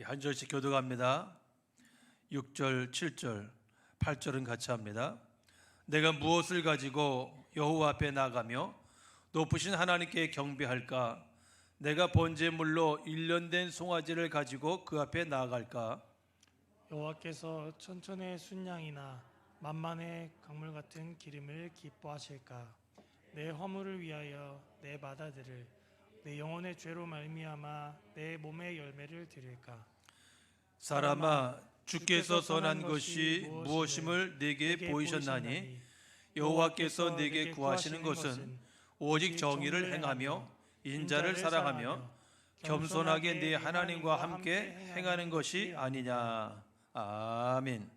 한 절씩 교독합니다. 6절, 7절, 8절은 같이 합니다. 내가 무엇을 가지고 여호와 앞에 나가며 높으신 하나님께 경배할까? 내가 번제물로 일련된 송아지를 가지고 그 앞에 나아갈까? 여호와께서 천천의 순양이나 만만의 강물 같은 기름을 기뻐하실까? 내 허물을 위하여 내 마다들을 내 영혼의 죄로 말미암아 내 몸의 열매를 드릴까? 사람아, 주께서 선한 것이 무엇임을 내게 보이셨나니 여호와께서 내게 구하시는 것은 오직 정의를 행하며 인자를 사랑하며 겸손하게 네 하나님과 함께 행하는 것이 아니냐. 아멘.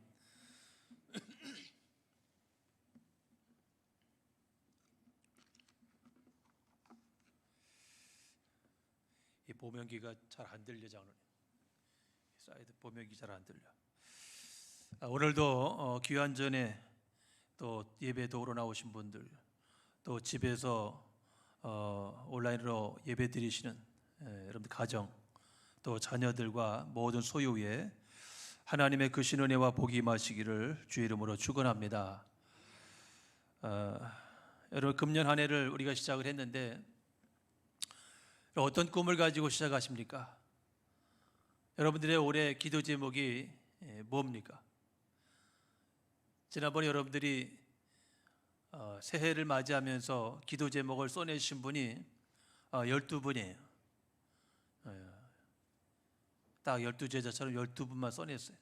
이 보명기가 잘 안 들려, 장로님. 사이드 보명기 잘 안 들려. 오늘도 귀한 전에 또 예배 도우러 나오신 분들, 또 집에서 온라인으로 예배 드리시는 여러분들 가정, 또 자녀들과 모든 소유에 하나님의 크신 은혜와 복이 임하시기를 주의 이름으로 축원합니다. 여러분, 금년 한 해를 우리가 시작을 했는데 어떤 꿈을 가지고 시작하십니까? 여러분들의 올해 기도 제목이 뭡니까? 지난번에 여러분들이 새해를 맞이하면서 기도 제목을 써내신 분이 12분이에요. 딱 12제자처럼 12분만 써냈어요.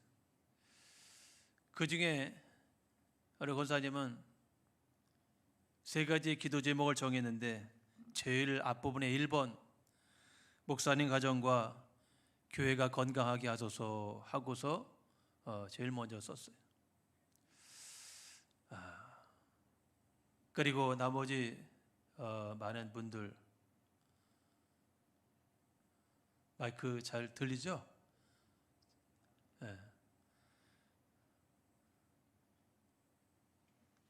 그 중에 우리 권사님은 세 가지 기도 제목을 정했는데 제일 앞부분에 1번 목사님 가정과 교회가 건강하게 하소서 하고서 제일 먼저 썼어요. 그리고 나머지 많은 분들 마이크 잘 들리죠? 네.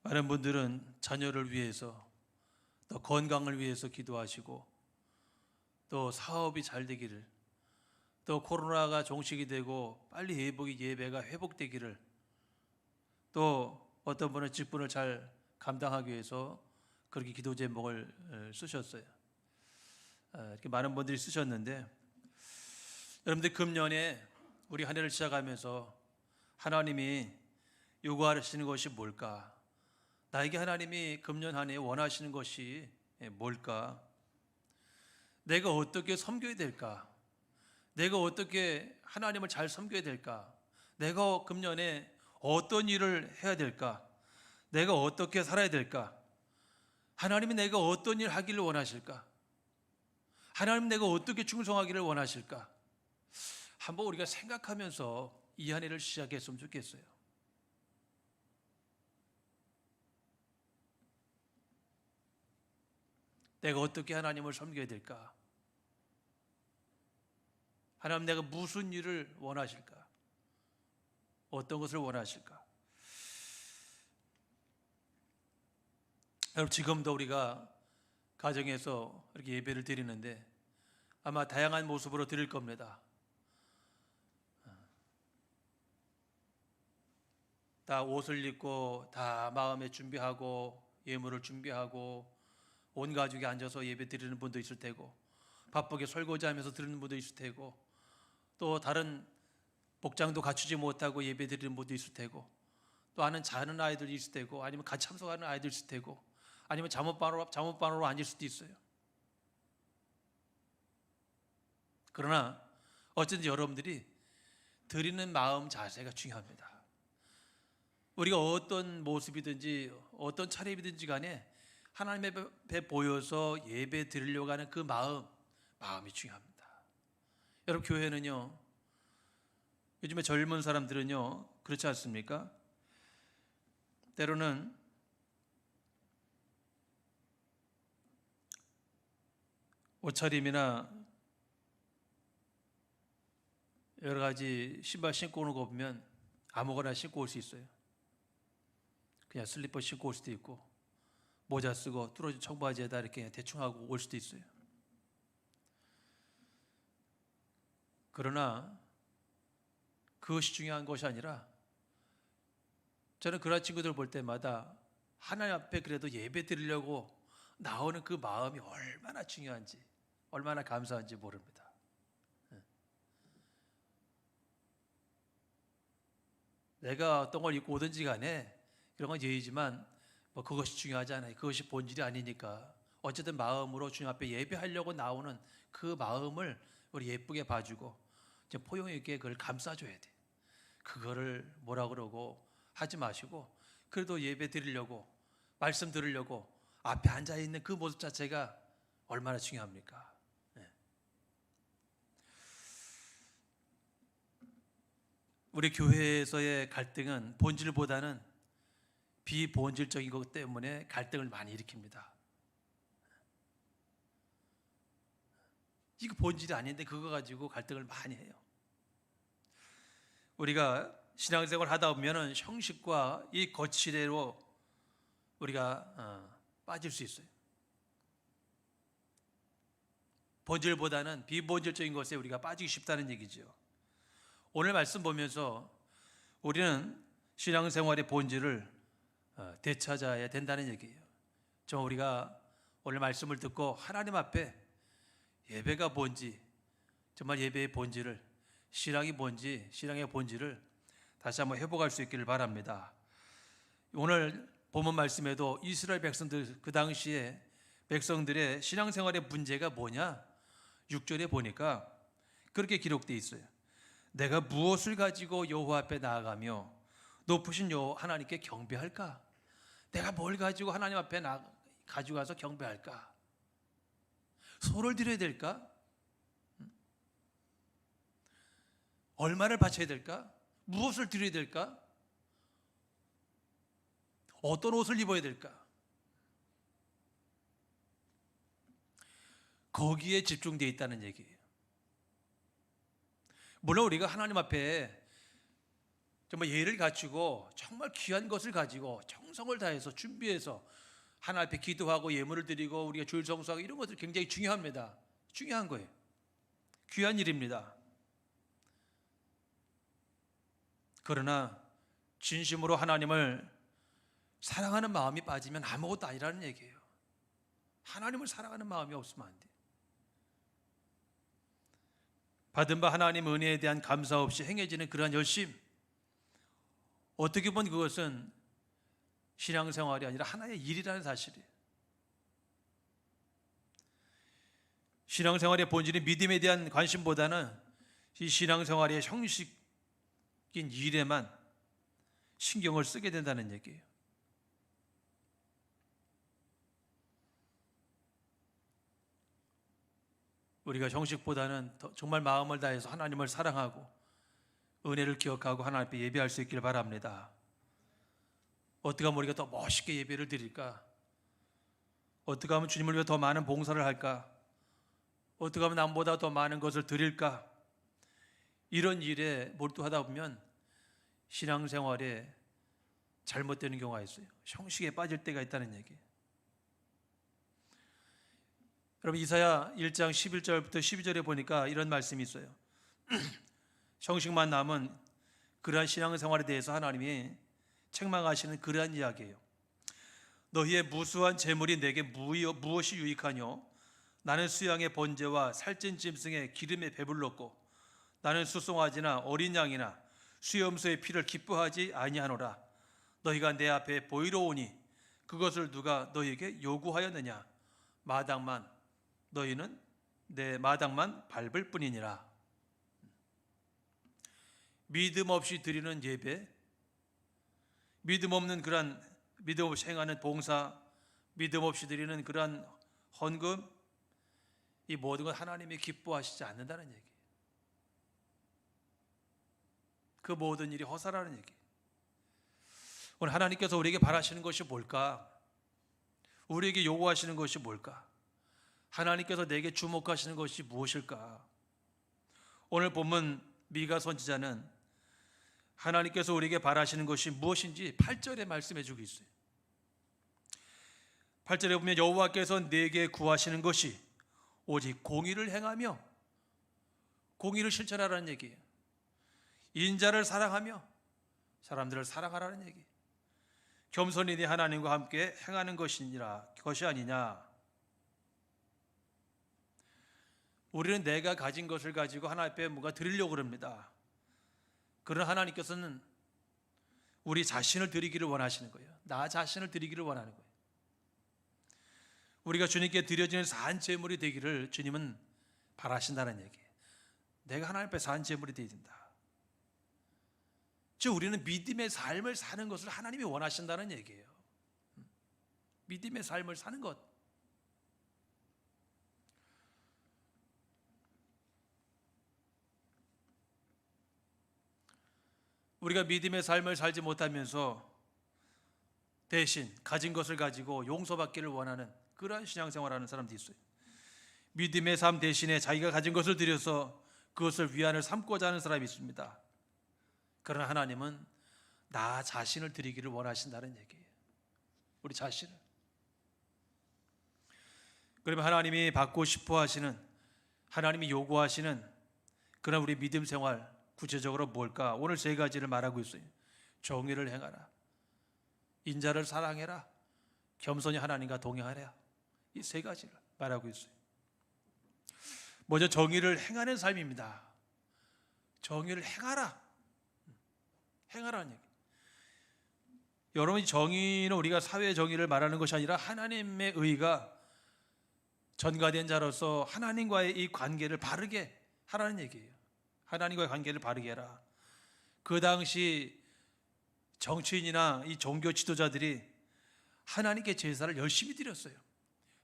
많은 분들은 자녀를 위해서 또 건강을 위해서 기도하시고 또 사업이 잘 되기를, 또 코로나가 종식이 되고 빨리 예배가 회복되기를, 또 어떤 분은 직분을 잘 감당하기 위해서 그렇게 기도 제목을 쓰셨어요. 이렇게 많은 분들이 쓰셨는데, 여러분들 금년에 우리 한 해를 시작하면서 하나님이 요구하시는 것이 뭘까? 나에게 하나님이 금년 한 해에 원하시는 것이 뭘까? 내가 어떻게 섬겨야 될까? 내가 어떻게 하나님을 잘 섬겨야 될까? 내가 금년에 어떤 일을 해야 될까? 내가 어떻게 살아야 될까? 하나님이 내가 어떤 일 하기를 원하실까? 하나님 내가 어떻게 충성하기를 원하실까? 한번 우리가 생각하면서 이 한 해를 시작했으면 좋겠어요. 내가 어떻게 하나님을 섬겨야 될까? 하나님 내가 무슨 일을 원하실까? 어떤 것을 원하실까? 여러분, 지금도 우리가 가정에서 이렇게 예배를 드리는데 아마 다양한 모습으로 드릴 겁니다. 다 옷을 입고 다 마음에 준비하고 예물을 준비하고 온 가족이 앉아서 예배 드리는 분도 있을 테고, 바쁘게 설거지하면서 드리는 분도 있을 테고, 또 다른 복장도 갖추지 못하고 예배 드리는 분도 있을 테고, 또 아는 자는 아이들이 있을 테고, 아니면 같이 참석하는 아이들 있을 테고, 아니면 잠옷반으로 앉을 수도 있어요. 그러나 어쨌든 여러분들이 드리는 마음 자세가 중요합니다. 우리가 어떤 모습이든지 어떤 차림이든지 간에 하나님 앞에 보여서 예배 드리려고 하는 그 마음이 중요합니다. 여러분, 교회는요, 요즘에 젊은 사람들은요, 그렇지 않습니까? 때로는 옷차림이나 여러 가지 신발 신고 오는 거 보면 아무거나 신고 올 수 있어요. 그냥 슬리퍼 신고 올 수도 있고, 모자 쓰고 뚫어진 청바지에다 이렇게 대충 하고 올 수도 있어요. 그러나 그것이 중요한 것이 아니라 저는 그런 친구들 볼 때마다 하나님 앞에 그래도 예배 드리려고 나오는 그 마음이 얼마나 중요한지, 얼마나 감사한지 모릅니다. 내가 어떤 걸 입고 오든지 간에 그런 건 예의지만 뭐 그것이 중요하지 않아요. 그것이 본질이 아니니까. 어쨌든 마음으로 주님 앞에 예배하려고 나오는 그 마음을 우리 예쁘게 봐주고 포용 있게 그걸 감싸줘야 돼. 그거를 뭐라 그러고 하지 마시고 그래도 예배 드리려고, 말씀 들으려고 앞에 앉아 있는 그 모습 자체가 얼마나 중요합니까? 네. 우리 교회에서의 갈등은 본질보다는 비본질적인 것 때문에 갈등을 많이 일으킵니다. 이거 본질이 아닌데 그거 가지고 갈등을 많이 해요. 우리가 신앙생활 하다 보면은 형식과 이 거칠애로 우리가 빠질 수 있어요. 본질보다는 비본질적인 것에 우리가 빠지기 쉽다는 얘기죠. 오늘 말씀 보면서 우리는 신앙생활의 본질을 되찾아야 된다는 얘기예요. 우리가 오늘 말씀을 듣고 하나님 앞에 예배가 뭔지, 정말 예배의 본질을, 신앙이 뭔지, 신앙의 본질을 다시 한번 회복할 수 있기를 바랍니다. 오늘 본문 말씀에도 이스라엘 백성들, 그 당시에 백성들의 신앙생활의 문제가 뭐냐? 6절에 보니까 그렇게 기록되어 있어요. 내가 무엇을 가지고 여호와 앞에 나아가며 높으신 여호와 하나님께 경배할까? 내가 뭘 가지고 하나님 앞에 가지고 가서 경배할까? 소를 드려야 될까? 얼마를 바쳐야 될까? 무엇을 드려야 될까? 어떤 옷을 입어야 될까? 거기에 집중되어 있다는 얘기예요. 물론 우리가 하나님 앞에 정말 예를 갖추고 정말 귀한 것을 가지고 정성을 다해서 준비해서 하나님 앞에 기도하고 예물을 드리고 우리가 주일 성수하고 이런 것들 굉장히 중요합니다. 중요한 거예요. 귀한 일입니다. 그러나 진심으로 하나님을 사랑하는 마음이 빠지면 아무것도 아니라는 얘기예요. 하나님을 사랑하는 마음이 없으면 안 돼요. 받은 바 하나님 은혜에 대한 감사 없이 행해지는 그러한 열심, 어떻게 보면 그것은 신앙생활이 아니라 하나의 일이라는 사실이에요. 신앙생활의 본질이 믿음에 대한 관심보다는 이 신앙생활의 형식인 일에만 신경을 쓰게 된다는 얘기예요. 우리가 형식보다는 정말 마음을 다해서 하나님을 사랑하고 은혜를 기억하고 하나님 앞에 예배할 수 있기를 바랍니다. 어떻게 하면 우리가 더 멋있게 예배를 드릴까? 어떻게 하면 주님을 위해 더 많은 봉사를 할까? 어떻게 하면 남보다 더 많은 것을 드릴까? 이런 일에 몰두하다 보면 신앙생활에 잘못되는 경우가 있어요. 형식에 빠질 때가 있다는 얘기예요. 여러분 이사야 1장 11절부터 12절에 보니까 이런 말씀이 있어요. 형식만 남은 그러한 신앙생활에 대해서 하나님이 책망하시는 그러한 이야기예요. 너희의 무수한 재물이 내게 무엇이 유익하뇨? 나는 수양의 번제와 살찐 짐승의 기름에 배불렀고 나는 수송아지나 어린 양이나 수염소의 피를 기뻐하지 아니하노라. 너희가 내 앞에 보이러 오니 그것을 누가 너희에게 요구하였느냐? 너희는 내 마당만 밟을 뿐이니라. 믿음 없이 드리는 예배, 믿음 없이 행하는 봉사, 믿음 없이 드리는 그러한 헌금, 이 모든 건 하나님이 기뻐하시지 않는다는 얘기예요. 그 모든 일이 허사라는 얘기예요. 오늘 하나님께서 우리에게 바라시는 것이 뭘까? 우리에게 요구하시는 것이 뭘까? 하나님께서 내게 주목하시는 것이 무엇일까? 오늘 본문 미가 선지자는 하나님께서 우리에게 바라시는 것이 무엇인지 8절에 말씀해 주고 있어요. 8절에 보면 여호와께서 내게 구하시는 것이 오직 공의를 행하며 공의를 실천하라는 얘기예요. 인자를 사랑하며 사람들을 사랑하라는 얘기. 겸손히 네 하나님과 함께 행하는 것이 아니냐. 우리는 내가 가진 것을 가지고 하나님 앞에 뭔가 드리려고 그럽니다. 그러나 하나님께서는 우리 자신을 드리기를 원하시는 거예요. 나 자신을 드리기를 원하는 거예요. 우리가 주님께 드려지는 산 제물이 되기를 주님은 바라신다는 얘기예요. 내가 하나님 앞에 산 제물이 되어야 된다. 즉 우리는 믿음의 삶을 사는 것을 하나님이 원하신다는 얘기예요. 믿음의 삶을 사는 것. 우리가 믿음의 삶을 살지 못하면서 대신 가진 것을 가지고 용서받기를 원하는 그러한 신앙생활을 하는 사람도 있어요. 믿음의 삶 대신에 자기가 가진 것을 들여서 그것을 위안을 삼고자 하는 사람이 있습니다. 그러나 하나님은 나 자신을 드리기를 원하신다는 얘기예요. 우리 자신을. 그러면 하나님이 받고 싶어 하시는, 하나님이 요구하시는 그런 우리 믿음 생활 구체적으로 뭘까? 오늘 세 가지를 말하고 있어요. 정의를 행하라, 인자를 사랑해라, 겸손히 하나님과 동행하라. 이 세 가지를 말하고 있어요. 먼저 정의를 행하는 삶입니다. 정의를 행하라. 행하라는 얘기. 여러분, 정의는 우리가 사회 정의를 말하는 것이 아니라 하나님의 의가 전가된 자로서 하나님과의 이 관계를 바르게 하라는 얘기예요. 하나님과의 관계를 바르게 해라. 그 당시 정치인이나 이 종교 지도자들이 하나님께 제사를 열심히 드렸어요.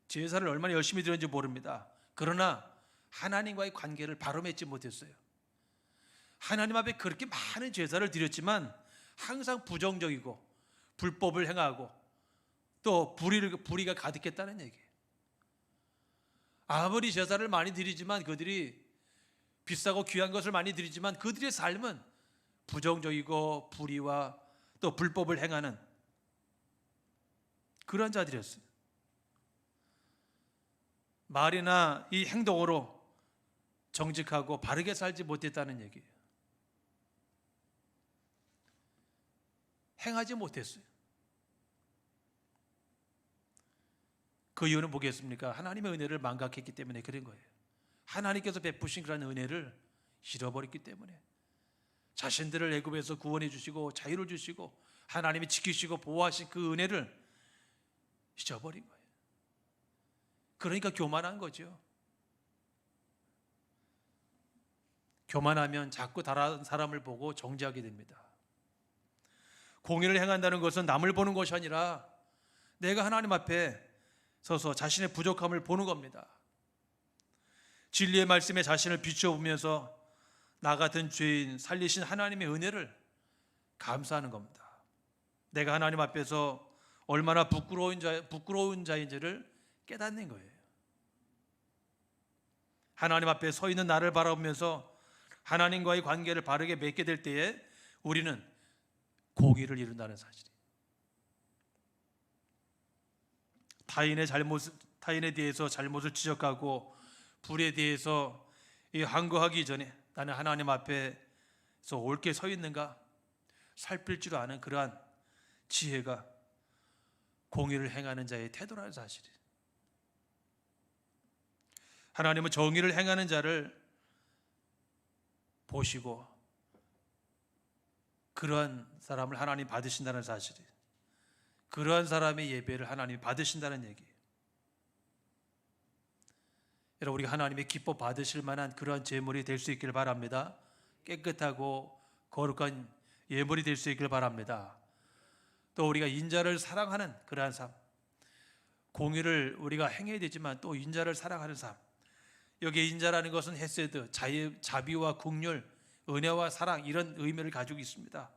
제사를 얼마나 열심히 드렸는지 모릅니다. 그러나 하나님과의 관계를 바로 맺지 못했어요. 하나님 앞에 그렇게 많은 제사를 드렸지만 항상 부정적이고 불법을 행하고 또 불의가 가득했다는 얘기예요. 아무리 제사를 많이 드리지만 그들이 비싸고 귀한 것을 많이 드리지만 그들의 삶은 부정적이고 불의와 또 불법을 행하는 그런 자들이었어요. 말이나 이 행동으로 정직하고 바르게 살지 못했다는 얘기예요. 행하지 못했어요. 그 이유는 뭐겠습니까? 하나님의 은혜를 망각했기 때문에 그런 거예요. 하나님께서 베푸신 그런 은혜를 잃어버렸기 때문에 자신들을 애굽에서 구원해 주시고 자유를 주시고 하나님이 지키시고 보호하신 그 은혜를 잊어버린 거예요. 그러니까 교만한 거죠. 교만하면 자꾸 다른 사람을 보고 정죄하게 됩니다. 공의를 행한다는 것은 남을 보는 것이 아니라 내가 하나님 앞에 서서 자신의 부족함을 보는 겁니다. 진리의 말씀에 자신을 비춰보면서 나 같은 죄인 살리신 하나님의 은혜를 감사하는 겁니다. 내가 하나님 앞에서 얼마나 부끄러운 자인지를 깨닫는 거예요. 하나님 앞에 서 있는 나를 바라보면서 하나님과의 관계를 바르게 맺게 될 때에 우리는 공의를 이룬다는 사실이에요. 타인에 대해서 잘못을 지적하고 불에 대해서 항거하기 전에 나는 하나님 앞에서 옳게 서 있는가 살필 줄 아는 그러한 지혜가 공의를 행하는 자의 태도라는 사실이에요. 하나님은 정의를 행하는 자를 보시고 그러한 사람을 하나님 받으신다는 사실이에요. 그러한 사람의 예배를 하나님이 받으신다는 얘기예요. 여러분, 우리가 하나님의 기뻐 받으실 만한 그러한 제물이 될 수 있기를 바랍니다. 깨끗하고 거룩한 예물이 될 수 있기를 바랍니다. 또 우리가 인자를 사랑하는 그러한 삶, 공의를 우리가 행해야 되지만 또 인자를 사랑하는 삶. 여기에 인자라는 것은 헤세드, 자비와 긍휼, 은혜와 사랑 이런 의미를 가지고 있습니다.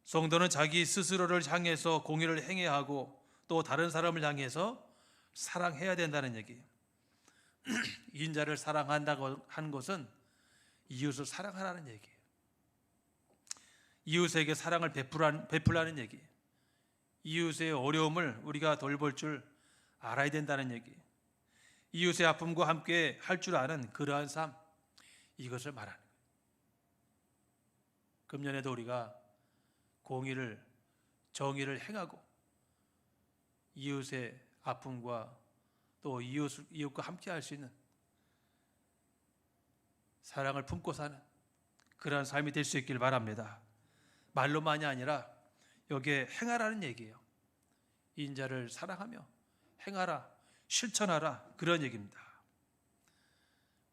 성도는 자기 스스로를 향해서 공의를 행해야 하고 또 다른 사람을 향해서 사랑해야 된다는 얘기예요. 인자를 사랑한다고 하는 것은 이웃을 사랑하라는 얘기예요. 이웃에게 사랑을 베풀라는 얘기예요. 이웃의 어려움을 우리가 돌볼 줄 알아야 된다는 얘기예요. 이웃의 아픔과 함께 할 줄 아는 그러한 삶, 이것을 말하는 거예요. 금년에도 우리가 공의를, 정의를 행하고 이웃의 아픔과 또 이웃과 함께 할 수 있는 사랑을 품고 사는 그러한 삶이 될 수 있길 바랍니다. 말로만이 아니라 여기에 행하라는 얘기예요. 인자를 사랑하며 행하라, 실천하라, 그런 얘기입니다.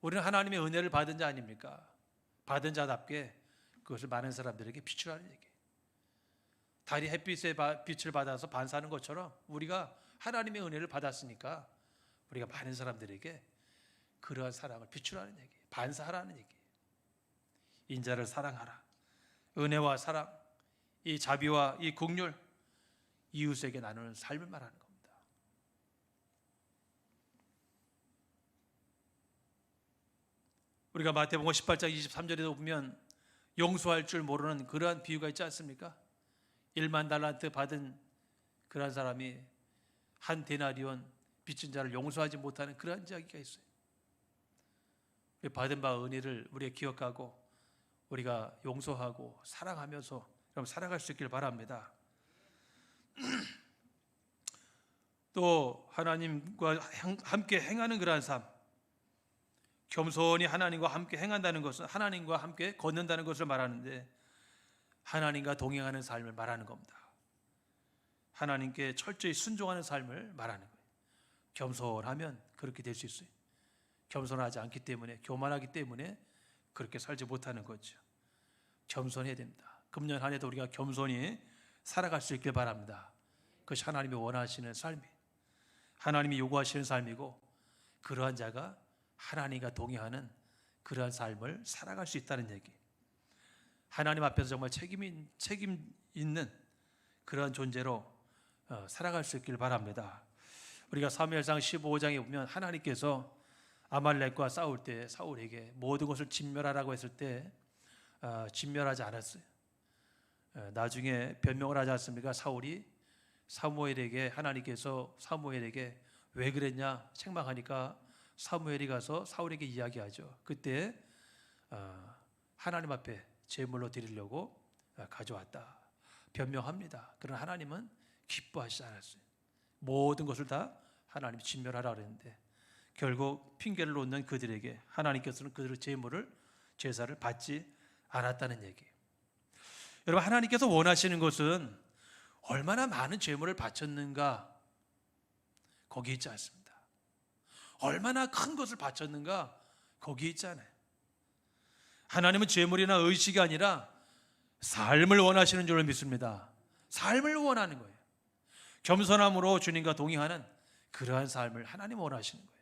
우리는 하나님의 은혜를 받은 자 아닙니까? 받은 자답게 그것을 많은 사람들에게 비추라는 얘기예요. 달이 햇빛의 빛을 받아서 반사하는 것처럼 우리가 하나님의 은혜를 받았으니까 우리가 많은 사람들에게 그러한 사랑을 비추라는 얘기예요. 반사하라는 얘기예요. 인자를 사랑하라. 은혜와 사랑, 이 자비와 이 긍휼, 이웃에게 나누는 삶을 말하는 겁니다. 우리가 마태복음 18장 23절에도 보면 용서할 줄 모르는 그러한 비유가 있지 않습니까? 1만 달란트 받은 그러한 사람이 한 데나리온 빚진 자를 용서하지 못하는 그러한 이야기가 있어요. 받은 바 은혜를 우리가 기억하고 우리가 용서하고 사랑하면서 여러분 살아갈 수 있길 바랍니다. 또 하나님과 함께 행하는 그러한 삶, 겸손히 하나님과 함께 행한다는 것은 하나님과 함께 걷는다는 것을 말하는데 하나님과 동행하는 삶을 말하는 겁니다. 하나님께 철저히 순종하는 삶을 말하는 거예요. 겸손하면 그렇게 될 수 있어요. 겸손하지 않기 때문에, 교만하기 때문에 그렇게 살지 못하는 거죠. 겸손해야 됩니다. 금년 한 해도 우리가 겸손히 살아갈 수 있길 바랍니다. 그것이 하나님이 원하시는 삶이에요. 하나님이 요구하시는 삶이고 그러한 자가 하나님과 동행하는 그러한 삶을 살아갈 수 있다는 얘기. 하나님 앞에서 정말 책임 있는 그러한 존재로 살아갈 수 있길 바랍니다. 우리가 사무엘상 15장에 보면 하나님께서 아말렉과 싸울 때 사울에게 모든 것을 진멸하라고 했을 때 진멸하지 않았어요. 나중에 변명을 하지 않습니까? 사울이 사무엘에게, 하나님께서 사무엘에게 왜 그랬냐 책망하니까 사무엘이 가서 사울에게 이야기하죠. 그때 하나님 앞에 제물로 드리려고 가져왔다 변명합니다. 그러나 하나님은 기뻐하시지 않았어요. 모든 것을 다 하나님이 진멸하라 그랬는데 결국 핑계를 놓는 그들에게 하나님께서는 그들의 제사를 받지 않았다는 얘기예요. 여러분, 하나님께서 원하시는 것은 얼마나 많은 제물을 바쳤는가 거기에 있지 않습니다. 얼마나 큰 것을 바쳤는가 거기에 있지 않아요. 하나님은 제물이나 의식이 아니라 삶을 원하시는 줄을 믿습니다. 삶을 원하는 거예요. 겸손함으로 주님과 동행하는 그러한 삶을 하나님 원하시는 거예요.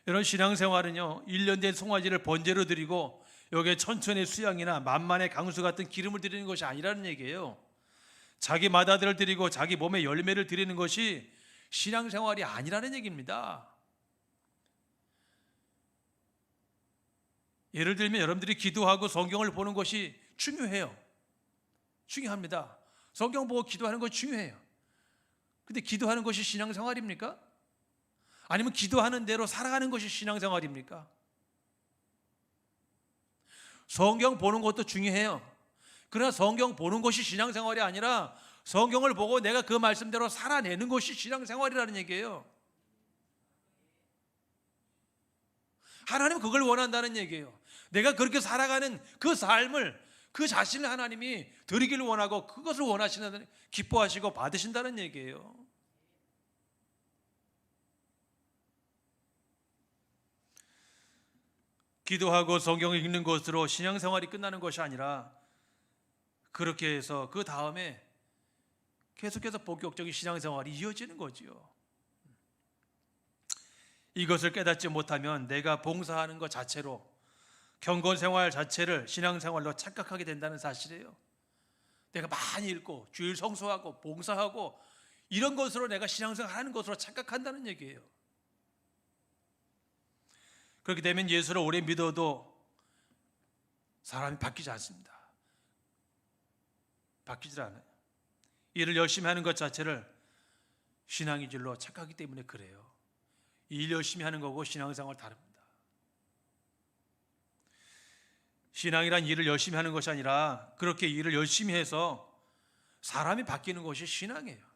이런 신앙생활은요, 1년 된 송아지를 번제로 드리고 여기에 천천의 수양이나 만만의 강수 같은 기름을 드리는 것이 아니라는 얘기예요. 자기 맏아들을 드리고 자기 몸의 열매를 드리는 것이 신앙생활이 아니라는 얘기입니다. 예를 들면 여러분들이 기도하고 성경을 보는 것이 중요해요. 중요합니다. 성경 보고 기도하는 것 중요해요. 근데 기도하는 것이 신앙생활입니까? 아니면 기도하는 대로 살아가는 것이 신앙생활입니까? 성경 보는 것도 중요해요. 그러나 성경 보는 것이 신앙생활이 아니라 성경을 보고 내가 그 말씀대로 살아내는 것이 신앙생활이라는 얘기예요. 하나님은 그걸 원한다는 얘기예요. 내가 그렇게 살아가는 그 삶을, 그 자신을 하나님이 드리기를 원하고 그것을 원하시는, 기뻐하시고 받으신다는 얘기예요. 기도하고 성경을 읽는 것으로 신앙생활이 끝나는 것이 아니라 그렇게 해서 그 다음에 계속해서 본격적인 신앙생활이 이어지는 거지요. 이것을 깨닫지 못하면 내가 봉사하는 것 자체로, 경건생활 자체를 신앙생활로 착각하게 된다는 사실이에요. 내가 많이 읽고 주일 성수하고 봉사하고 이런 것으로 내가 신앙생활 하는 것으로 착각한다는 얘기예요. 그렇게 되면 예수를 오래 믿어도 사람이 바뀌지 않습니다. 바뀌질 않아요. 일을 열심히 하는 것 자체를 신앙인 줄로 착각하기 때문에 그래요. 일 열심히 하는 거고 신앙생활 다릅니다. 신앙이란 일을 열심히 하는 것이 아니라 그렇게 일을 열심히 해서 사람이 바뀌는 것이 신앙이에요.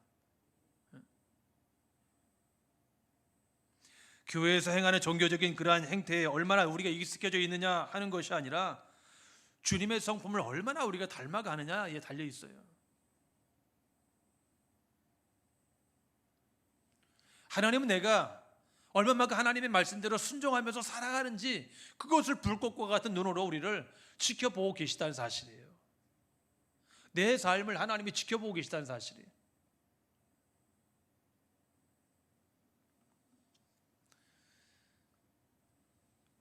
교회에서 행하는 종교적인 그러한 행태에 얼마나 우리가 익숙해져 있느냐 하는 것이 아니라 주님의 성품을 얼마나 우리가 닮아가느냐에 달려 있어요. 하나님은 내가 얼마만큼 하나님의 말씀대로 순종하면서 살아가는지 그것을 불꽃과 같은 눈으로 우리를 지켜보고 계시다는 사실이에요. 내 삶을 하나님이 지켜보고 계시다는 사실이에요.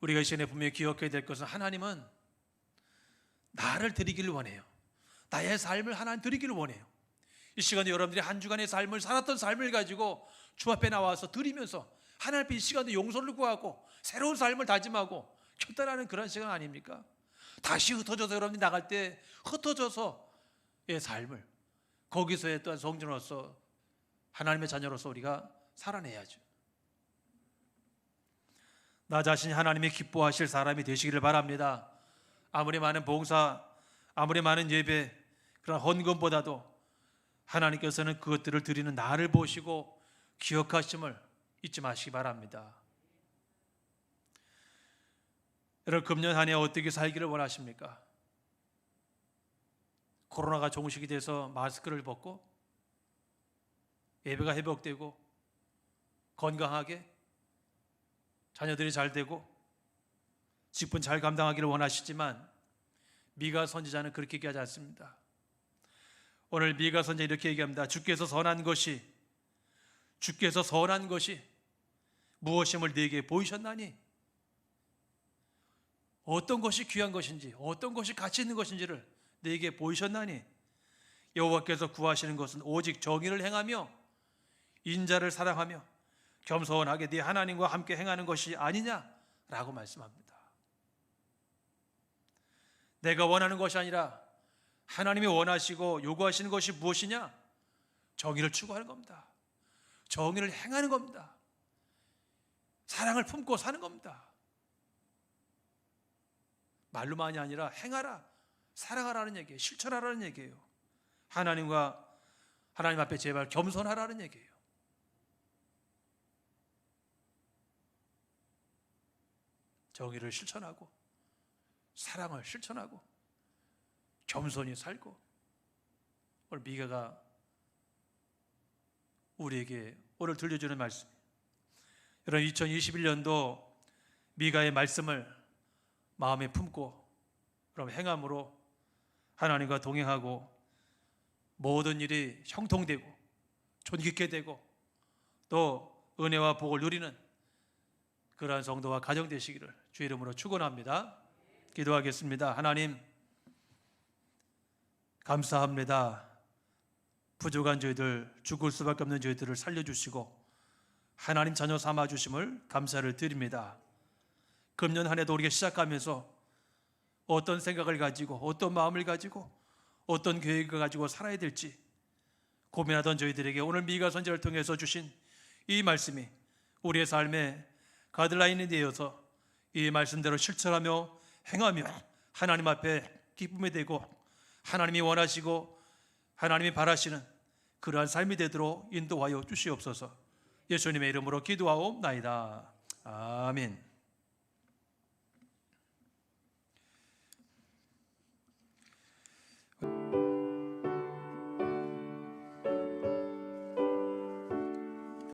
우리가 이 시간에 분명히 기억해야 될 것은 하나님은 나를 드리기를 원해요. 나의 삶을 하나님 드리기를 원해요. 이 시간에 여러분들이 한 주간의 삶을 살았던 삶을 가지고 주 앞에 나와서 드리면서 하나님 앞에 이 시간에 용서를 구하고 새로운 삶을 다짐하고 결단하는 그런 시간 아닙니까? 다시 흩어져서 여러분들이 나갈 때 흩어져서의 삶을 거기서의 또한 성전으로서 하나님의 자녀로서 우리가 살아내야죠. 나 자신이 하나님이 기뻐하실 사람이 되시기를 바랍니다. 아무리 많은 봉사, 아무리 많은 예배, 그런 헌금보다도 하나님께서는 그것들을 드리는 나를 보시고 기억하심을 잊지 마시기 바랍니다. 여러분, 금년 한 해 어떻게 살기를 원하십니까? 코로나가 종식이 돼서 마스크를 벗고 예배가 회복되고 건강하게 자녀들이 잘 되고 직분 잘 감당하기를 원하시지만 미가 선지자는 그렇게 얘기하지 않습니다. 오늘 미가 선지자 이렇게 얘기합니다. 주께서 선한 것이 무엇임을 네게 보이셨나니? 어떤 것이 귀한 것인지, 어떤 것이 가치 있는 것인지를 네게 보이셨나니? 여호와께서 구하시는 것은 오직 정의를 행하며 인자를 사랑하며 겸손하게 네 하나님과 함께 행하는 것이 아니냐라고 말씀합니다. 내가 원하는 것이 아니라 하나님이 원하시고 요구하시는 것이 무엇이냐? 정의를 추구하는 겁니다. 정의를 행하는 겁니다. 사랑을 품고 사는 겁니다. 말로만이 아니라 행하라, 사랑하라는 얘기예요. 실천하라는 얘기예요. 하나님 앞에 제발 겸손하라는 얘기예요. 정의를 실천하고 사랑을 실천하고 겸손히 살고, 오늘 미가가 우리에게 오늘 들려주는 말씀, 여러분 2021년도 미가의 말씀을 마음에 품고 그럼 행함으로 하나님과 동행하고 모든 일이 형통되고 존귀케 되고 또 은혜와 복을 누리는 그러한 성도와 가정 되시기를 주의 이름으로 축원합니다. 기도하겠습니다. 하나님 감사합니다. 부족한 저희들, 죽을 수밖에 없는 저희들을 살려주시고 하나님 자녀 삼아주심을 감사를 드립니다. 금년 한 해도 우리가 시작하면서 어떤 생각을 가지고 어떤 마음을 가지고 어떤 계획을 가지고 살아야 될지 고민하던 저희들에게 오늘 미가 선지자를 통해서 주신 이 말씀이 우리의 삶에 가이드라인이 되어서 이 말씀대로 실천하며 행하며 하나님 앞에 기쁨이 되고 하나님이 원하시고 하나님이 바라시는 그러한 삶이 되도록 인도하여 주시옵소서. 예수님의 이름으로 기도하옵나이다. 아멘.